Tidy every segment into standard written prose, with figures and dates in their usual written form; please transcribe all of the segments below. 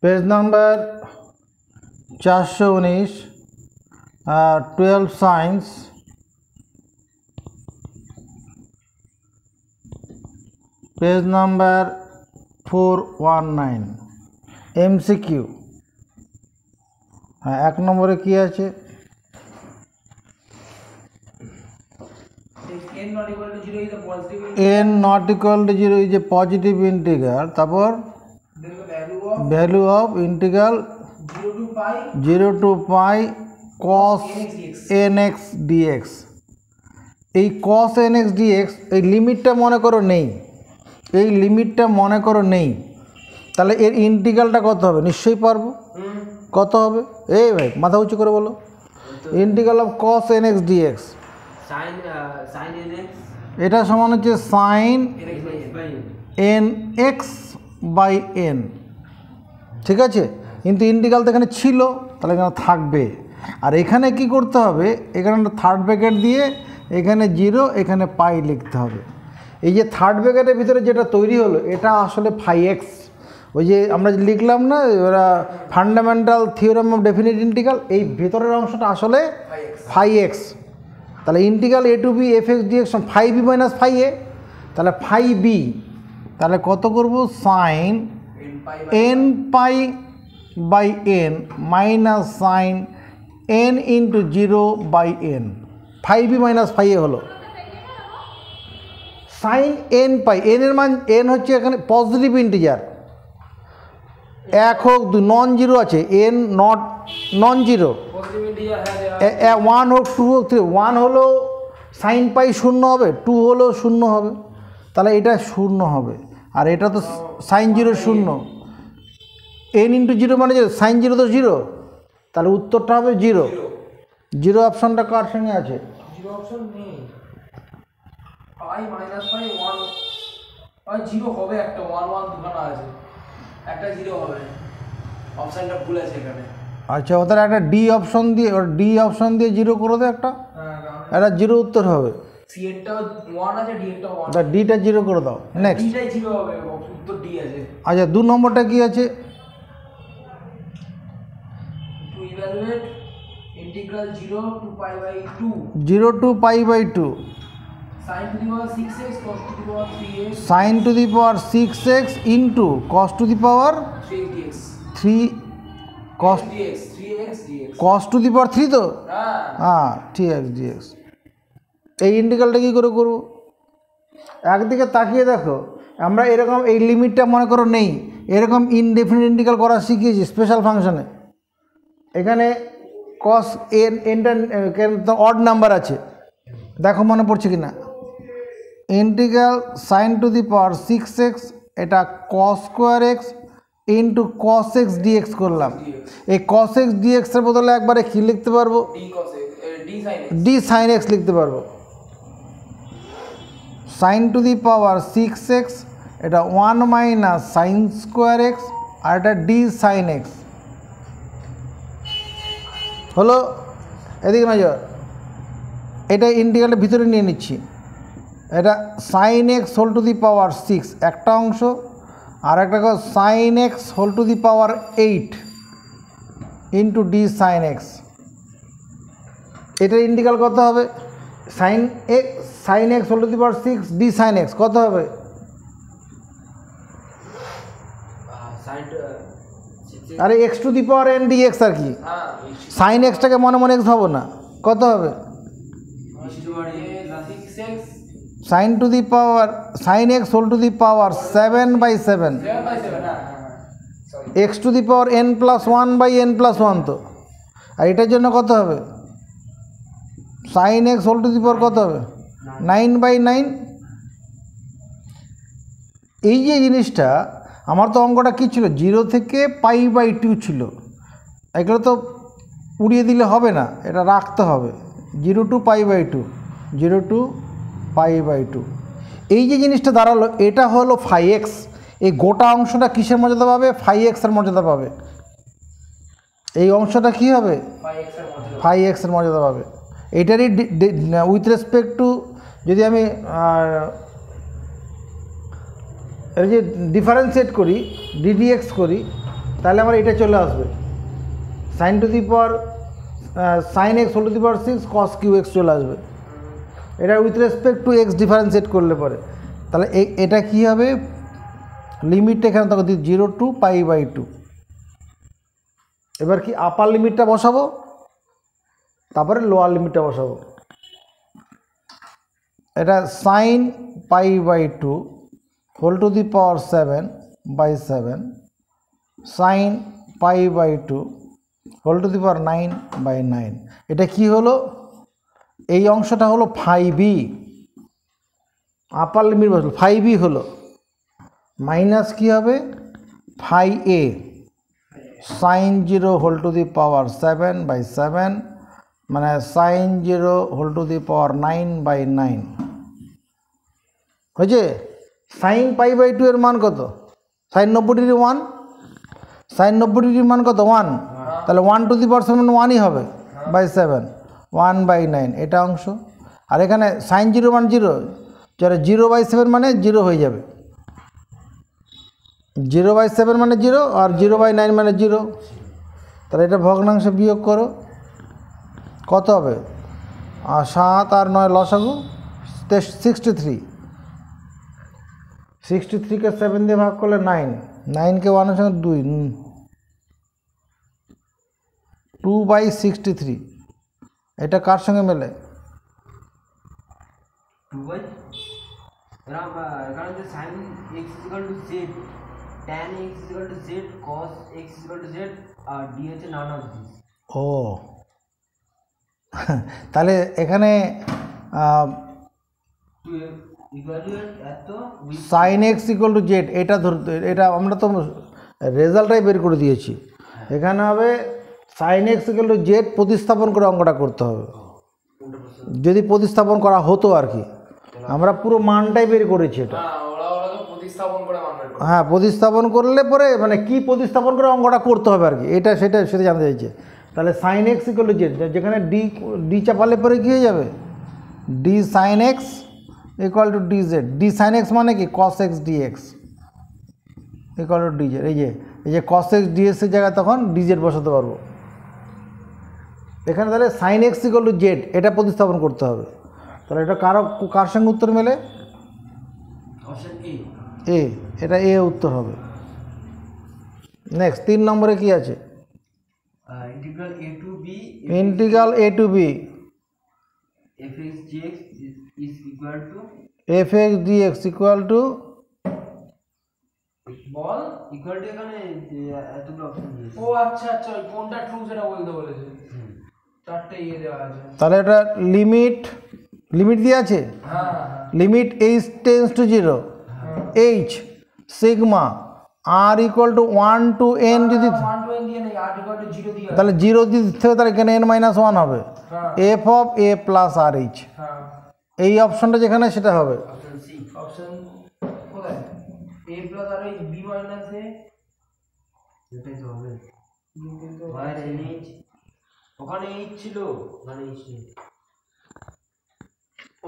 Page number 419 12 science page number 419 MCQ हाँ एक नम्बरे कि आछे n not equal to 0 is a positive integral তারপর value of integral 0 to pi cos nx dx এই cos nx dx এই লিমিটটা মনে করো নেই এই লিমিটটা মনে করো নেই তাহলে এর ইন্টিগ্রালটা কত হবে নিশ্চয়ই পারবো কত হবে এই ভাই মাথা উঁচু করে বলো integral of cos nx dx sin nx এটা সমান হচ্ছে sin nx বাই n ঠিক আছে কিন্তু ইন্টিগ্রাল তো এখানে ছিল তাহলে এখানে থাকবে আর এখানে কি করতে হবে এখানে থার্ড ব্র্যাকেট দিয়ে এখানে 0 এখানে পাই লিখতে হবে এই যে থার্ড ব্র্যাকেটের ভিতরে যেটা তৈরি হলো এটা আসলে ফাই এক্স ওই যে আমরা লিখলাম না ওরা fundamental theorem of definite integral এই ভেতরের অংশটা আসলে ফাই এক্স তাহলে integral a to b f x dx phi b minus phi a তাহলে ফাই বি তাহলে কত করব sine n pi by n minus sine n into 0 by n phi b minus phi a হলো sine n পাই N এর মান N হচ্ছে এখানে positive integer এক হোক নন জিরো আছে এন নট নন জিরো 1 হোক 2 হোক 3 1 হলো সাইন পাই 0 হবে 2 হলো 0 হবে তাহলে এটা 0 হবে আর এটা তো সাইন 0 0 এন ইন্টু 0 মানে সাইন 0 তো 0 তাহলে উত্তরটা হবে 0 জিরো অপশনটা কার সঙ্গে আছে জিরো অপশন নেই পাই মাইনাস পাই 1 আর 0 হবে একটা 1 1 দুখানা আছে একটা 0 হবে অপশনটা ভুল আছে এখানে আচ্ছা ওদের একটা ডি অপশন দিয়ে ওর ডি অপশন দিয়ে 0 করে দে একটা এটা 0 উত্তর হবে সি এরটা 1 আছে ডি এরটা 1 তা ডিটা 0 করে দাও নেক্সট ডিটাই 0 হবে উত্তর ডি আছে আচ্ছা 2 নম্বরটা কি আছে to evaluate integral 0 to pi by 2 0 to pi by 2 sin to the power 6x cos to the power 3x sin to the power 6x into cos to the power 3dx 3 cos dx 3x dx cos to the power 3 তো হ্যাঁ 3x dx এই ইন্টিগ্রালটা কী করে করব একদিকে তাকিয়ে দেখো আমরা এরকম এই লিমিটটা মনে করো নেই এরকম ইনডেফিনিট ইন্টিগ্রাল করা শিখিয়েছি স্পেশাল ফাংশনে এখানে cos n এনটা অড নাম্বার আছে দেখো মনে পড়ছে কি না integral sin two the power 6x এটা cos square x into cos x dx করলাম এই cos x dx এর বদলে একবারে কি লিখতে পারবো d sin x লিখতে পারবো sin two the power 6x এটা 1 মাইনাস সাইন স্কোয়ার এক্স আর এটা d sin x হলো এদিকে নজর এটা ইন্টিগ্রালের ভিতরে নিয়ে নিচ্ছি এটা sine x whole to the power 6 একটা অংশ আর একটা sine x whole to the power 8 into d sine x এটার ইন্টিগ্রাল কত হবে sine x whole to the power 6 d sine x কত হবে আরে x to the power n d x আর কি সাইন এক্সটাকে মনে মনে এক্স ভাবো না কত হবে sine to the power sine x whole to the power 7/7 x to the power n plus 1/n+1 তো আর এটার জন্য কত হবে sine x whole to the power কত হবে 9/9 এই যে জিনিসটা আমার তো অঙ্কটা কী ছিল 0 থেকে π/2 ছিল এগুলো তো উড়িয়ে দিলে হবে না এটা রাখতে হবে 0 to π/2 0 to π/2 এই যে জিনিসটা দাঁড়ালো এটা হলো ফাই এক্স এই গোটা অংশটা কিসের মর্যাদা পাবে ফাই এক্সের মর্যাদা পাবে এই অংশটা কি হবে ফাই এক্সের মর্যাদা পাবে এটারই উইথ রেসপেক্ট টু যদি আমি এর যে ডিফারেন্সিয়েট করি ডিডিএক্স করি তাহলে আমার এটা চলে আসবে sine to the power sine x whole to the power 6 cos q x চলে আসবে। এটা with respect to x differentiate করলে পরে তাহলে এটা কী হবে, লিমিটটা এখানে তখন 0 to π/2। এবার কি আপার লিমিটটা বসাবো, তারপরে লোয়ার লিমিটটা বসাবো। এটা sine π/2 whole to the power 7/7 sine π/2 whole to the power 9/9। এটা কি হলো, এই অংশটা হলো ফাই আপার লিমিট বসলো ফাই হলো, মাইনাস কী হবে phi a sine 0 whole to the power 7/7 মানে sine 0 whole to the power 9/9 হয়েছে। সাইন π/2 এর মান কত, সাইন 90 ডিগ্রি 1, সাইন 90 ডিগ্রির মান কত 1, তাহলে 1 টু দি পাওয়ার 7 1ই হবে বাই 7 1/9 এটা অংশ। আর এখানে সাইন 0 মান 0, যারা 0/7 মানে 0 হয়ে যাবে, 0/7 মানে 0 আর 0/9 মানে 0। তাহলে এটা ভগ্নাংশ বিয়োগ করো, কত হবে, 7 আর 9 লসাগু 63, 63কে 7 দিয়ে ভাগ করলে 9, 9কে 1 এর সঙ্গে 2/63। এটা কার সঙ্গে মেলে, 2 এখানে যে sin x = z, tan x = z, cos x = z আর d হচ্ছে none of this। ও তাহলে এখানে to evaluate এত with sine x equal to z এটা ধরতে, এটা আমরা তো রেজাল্টটাই বের করে দিয়েছি। এখানে হবে sine x equal to z প্রতিস্থাপন করে অঙ্কটা করতে হবে, যদি প্রতিস্থাপন করা হতো আর কি, আমরা পুরো মানটাই বের করেছি এটা। হ্যাঁ প্রতিস্থাপন করলে পরে মানে কি প্রতিস্থাপন করে অঙ্কটা করতে হবে আর কি, এটা সেটা জানতে চাইছে। তাহলে sine x equal to z, যেখানে ডি চাপালে পরে কী হয়ে যাবে, d sine x equal to d z. D sine x মানে কি cos x dx equal to d z. এই যে কস এক্স ডিএক্সের জায়গায় তখন ডি জেড বসাতে পারবো এখানে। তাহলে sine x equal to z এটা প্রতিস্থাপন করতে হবে। তাহলে এটা কার সঙ্গে উত্তর মেলে, অপশন এ, এটা এ উত্তর হবে। নেক্সট 3 নম্বরে কি আছে, integral a to b integral a to b fx dx is equal to f x dx equal to বল equal to এখানে এতগুলো অপশন দিয়েছে। ও আচ্ছা আচ্ছা, ওই কোনটা ট্রু সেটা বলতে বলেছে, চারটে ইয়ে দেওয়া আছে। তাহলে এটা লিমিট দিয়ে আছে, হ্যাঁ limit h tends to 0 h sigma r equal to 1 to n যদি 1 to n দিয়ে নেই, r equal to 0 দিয়ে আছে। তাহলে 0 যদি থাকে তাহলে এখানে n-1 হবে, হ্যাঁ f of a plus r h. হ্যাঁ, এই অপশনটা যেখানে সেটা হবে। Option C. অপশন কোথায়, a plus r b minus a, এটাই তো হবে। কিন্তু where nh ওখানে h ছিল, মানে h নেই।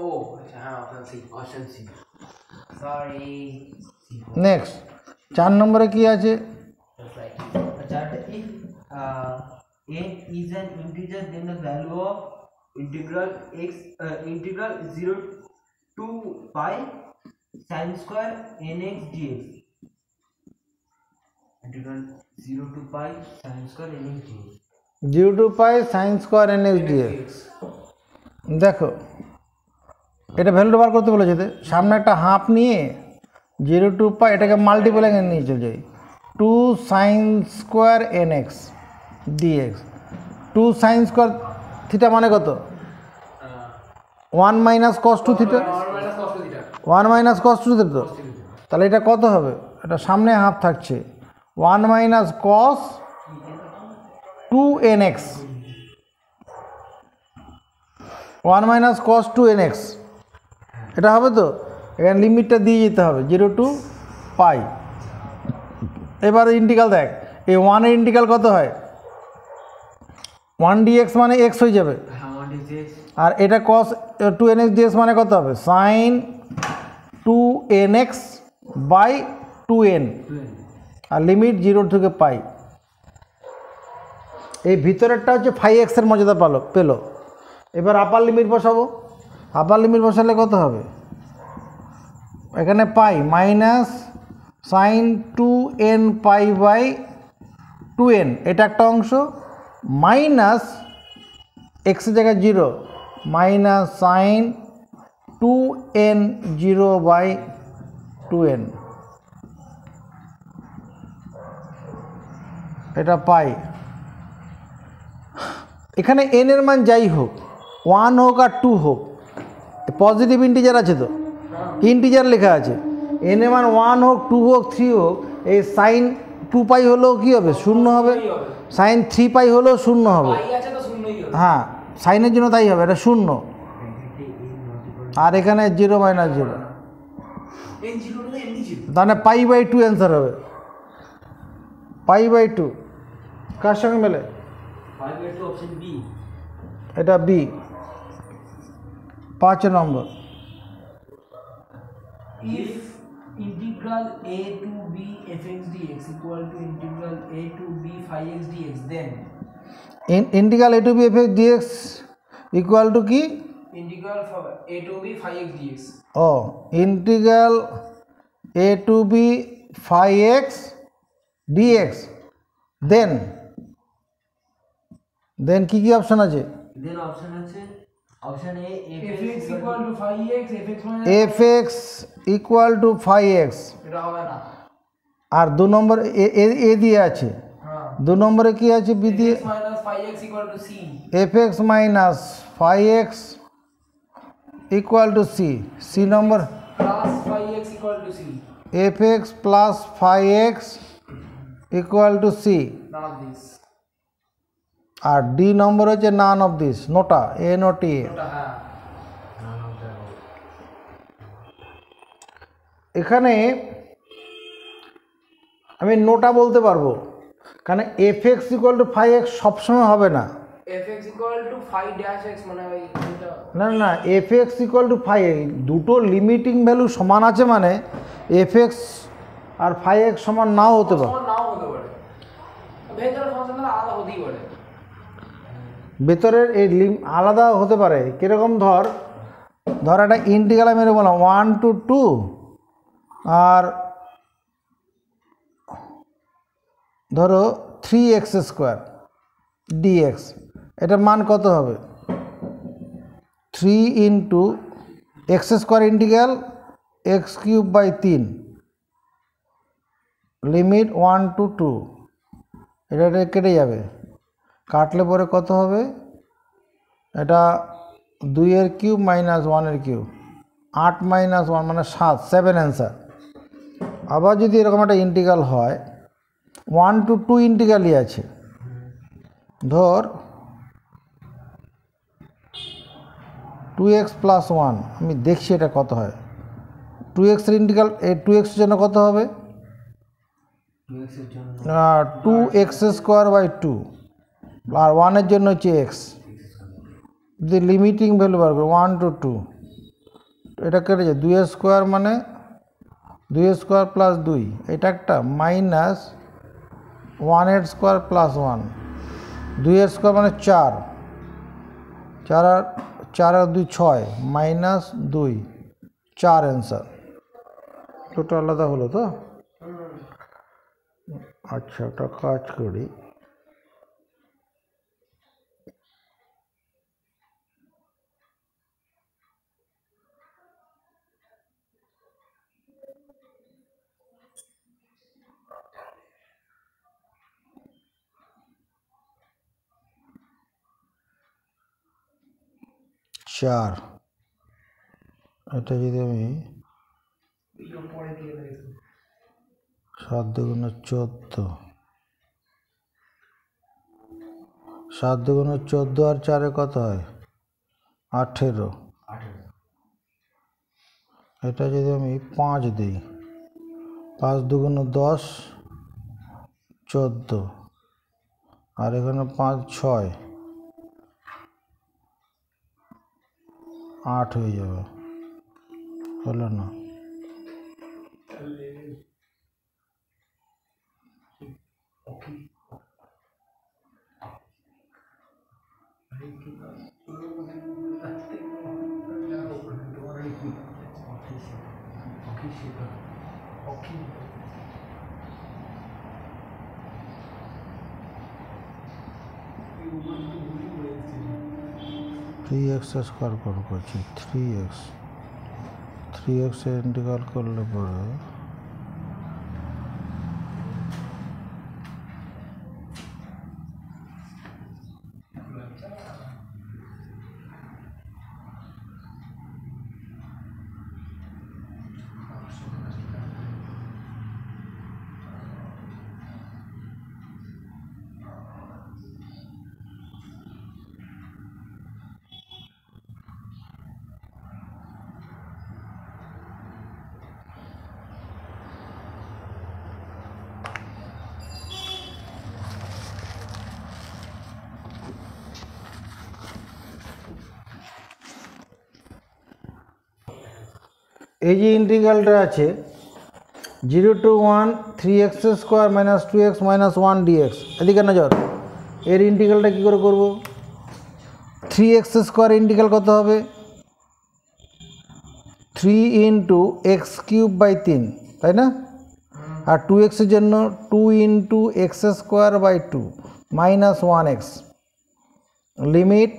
ও আচ্ছা হ্যাঁ অপশন সি সরি। নেক্সট 4 নম্বরে কি আছে, আচ্ছা if n is an integer then the value of integral x integral 0 to pi sin square nx dx, integral 0 to pi sin square nx dx 0 to pi sin square nx dx। দেখো এটা ভ্যালুটা বার করতে বলেছে, সামনে একটা half নিয়ে 0 to pi এটাকে multiply নিয়ে চলে যাই, 2 sin square nx dx। 2 sin square theta মানে কত, 1 minus cos 2 theta, 1 minus cos 2 theta তো। তাহলে এটা কত হবে, এটা সামনে হাফ থাকছে 1 minus cos 2nx, 1 minus cos 2nx এটা হবে তো। এখানে লিমিটটা দিয়ে যেতে হবে 0 to pi। এবার ইন্টিগ্রাল দেখ, এই 1 এর ইন্টিগ্রাল কত হয়, 1 dx মানে x হয়ে যাবে, হ্যাঁ 1 dx আর এটা cos 2nx dx মানে কত হবে, sin 2nx by 2n, R limit 0 থেকে পাই। এই ভিতরেরটা হচ্ছে 5x-এর মর্যাদা পেলো। এবার আপার লিমিট বসাবো। আপার লিমিট বসালে কত হবে? এখানে pi minus sine 2n pi by 2n, এটা একটা অংশ, মাইনাস এক্সের জায়গায় 0 minus sine 2n 0 by 2n, এটা পাই। এখানে n এর মান যাই হোক, 1 হোক আর 2 হোক, পজিটিভ ইন্টিজার আছে তো, ইন্টিজার লেখা আছে, n এর মান 1 হোক 2 হোক 3 হোক, এই সাইন 2 পাই হলেও কী হবে? 0 হবে। সাইন 3 পাই হলেও 0 হবে। হ্যাঁ, সাইনের জন্য তাই হবে, এটা 0। আর এখানে 0 মাইনাস 0, তাহলে পাই বাই 2 অ্যান্সার হবে। পাই বাই 2 কার সঙ্গে মেলে? এটা বি, 5 নম্বর। If integral a to b fx dx equal to integral a to b phi x dx, then integral a to b f x dx equal to কি? integral a to b phi x dx. ও, integral a to b phi x dx, then কি কি option আছে? Then option আছে, option a fx equal to phi x, fx minus f x equal to phi x, এটা হবে না। আর 2 নম্বর এ দিয়ে আছে, হ্যাঁ, 2 নম্বরে কি আছে? বি দিয়ে fx minus phi x equal to c. F x minus phi x equal to c, c number plus phi x equal to c. F x plus phi x equal to c, None of these. আর d number হচ্ছে none of this, নোটা এ নোটি এ। ওটা হ্যাঁ, এখানে আমি নোটা বলতে পারবো, কারণ f x equal to phi x সবসময় হবে না। fx equal to phi dash x মানে ওই এটা না না, f x equal to phi x, দুটো লিমিটিং ভ্যালু সমান আছে মানে এফ এক্স আর ফাই এক্স সমান নাও হতে পারে, সমান নাও হতে পারে, ভেতরের ফাংশনটা আলাদা হতেই পারে। ভেতরের এই আলাদা হতে পারে। কীরকম? ধর একটা ইন্টিগ্রাল আমি বললাম 1 to 2 আর ধরো 3x² dx, এটার মান কত হবে? 3 into x² integral x³ by 3 limit 1 to 2, এটা কেটে যাবে, কাটলে পরে কত হবে? এটা 2 এর কিউব মাইনাস 1 এর কিউব, 8 মাইনাস 1 মানে 7 অ্যান্সার। আবার যদি এরকম একটা ইন্টিগ্রাল হয়, 1 to 2 ইন্টিগ্রালই আছে, ধর 2x প্লাস 1, আমি দেখছি এটা কত হয়। 2x এর ইন্টিগ্রাল, এই 2x এর জন্য কত হবে? 2x² বাই 2, আর 1 এর জন্য হচ্ছে x। যদি লিমিটিং ভ্যালু বার করি 1 to 2, এটা কেটে যায়, 2² মানে 2² প্লাস 2, এটা একটা মাইনাস 1² প্লাস 1, 2² মানে 4, 4 আর 2 6 মাইনাস 2, 4 অ্যান্সার। টোটাল আলাদা হলো তো? আচ্ছা, ওটা কাজ করি। চার, এটা যদি আমি 7 দুগুণে 14, 7 দুগুণে 14 আর 4 কত হয়? 18। এটা যদি আমি 5 দিই, 5 দুগুণে 10, 14, আর এখানে 5 6, 8 হয়ে যাবে, হলো না? 3x স্কোয়ার করছি 3x এর ইন্টিগ্রাল করলে পরে এই যে ইন্টিগ্রালটা আছে 0 to 1 3x square minus 2x minus 1 dx, এদিকে নজর। এর ইন্টিগ্রালটা কী করে করব? 3x স্কোয়ার ইন্টিগ্রাল কত হবে? 3 ইন্টু এক্স কিউব বাই 3, তাই না? আর 2x এর জন্য 2 into x square by 2 minus 1x, limit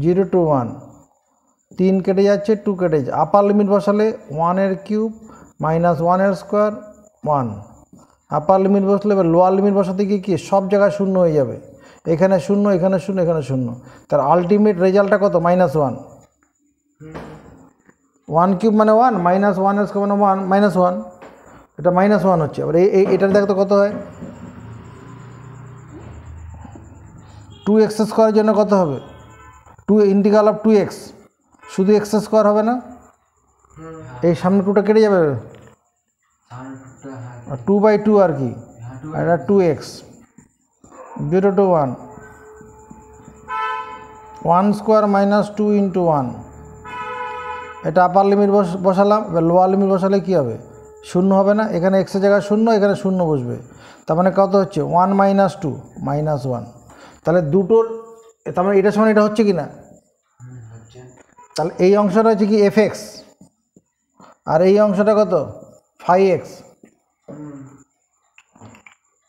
0 to 1, 3 কেটে যাচ্ছে, 2 কেটে যাচ্ছে, আপার লিমিট বসালে 1 এর কিউব মাইনাস 1 এর স্কোয়ার 1, আপার লিমিট বসলে এবার লোয়ার লিমিট বসাতে গিয়ে কি সব জায়গায় শূন্য হয়ে যাবে, এখানে শূন্য, এখানে শূন্য, এখানে শূন্য, তার আলটিমেট রেজাল্টটা কত? -1। 1 কিউব মানে 1, মাইনাস 1 এর স্কোয়ার মানে 1, -1, এটা -1 হচ্ছে। এবার এটার দেখো তো কত হয়? 2x স্কোয়ারের জন্য কত হবে? 2 ইন্টিগ্রাল অফ 2x, শুধু x স্কোয়ার হবে না, এই সামনে 2টা কেটে যাবে, 2/2 আর কি, এটা 2x, 0 to 1, 1 square minus 2 into 1, এটা আপার লিমিট বসালাম। এবার লোয়ার লিমিট বসালে কী হবে? শূন্য হবে না, এখানে এক্সের জায়গায় শূন্য, এখানে শূন্য বসবে, তার মানে কত হচ্ছে? 1 মাইনাস 2 -1। তাহলে দুটোর, তার মানে এটার সমান এটা হচ্ছে কি না? তাহলে এই অংশটা হচ্ছে কি fx, আর এই অংশটা কত? 5x।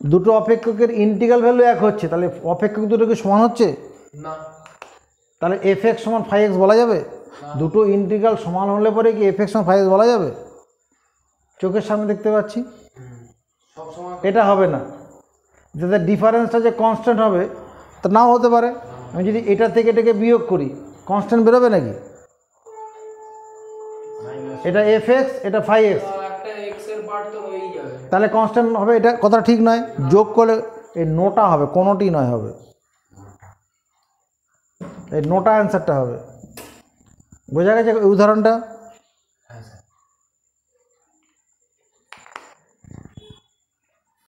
দুটো অপেক্ষকের ইন্টিগ্রাল ভ্যালু এক হচ্ছে, তাহলে অপেক্ষক দুটো কি সমান হচ্ছে না? তাহলে fx সমান 5x বলা যাবে? দুটো ইন্টিগ্রাল সমান হলে পরে কি fx সমান 5x বলা যাবে? চোখের সামনে দেখতে পাচ্ছি, এটা হবে না। যাতে ডিফারেন্সটা যে কনস্ট্যান্ট হবে তা নাও হতে পারে। আমি যদি এটা থেকে এটাকে বিয়োগ করি, কনস্ট্যান্ট বেরোবে নাকি? এটা fx, এটা 5x, একটা x এর পার্ট তো হয়েই যাবে, তাহলে কনস্ট্যান্ট হবে, এটা কথা ঠিক নয়। যোগ করলে এই নোটা হবে, কোনোটি নয় হবে, এই নোটা অ্যান্সারটা হবে। বোঝা গেছে উদাহরণটা?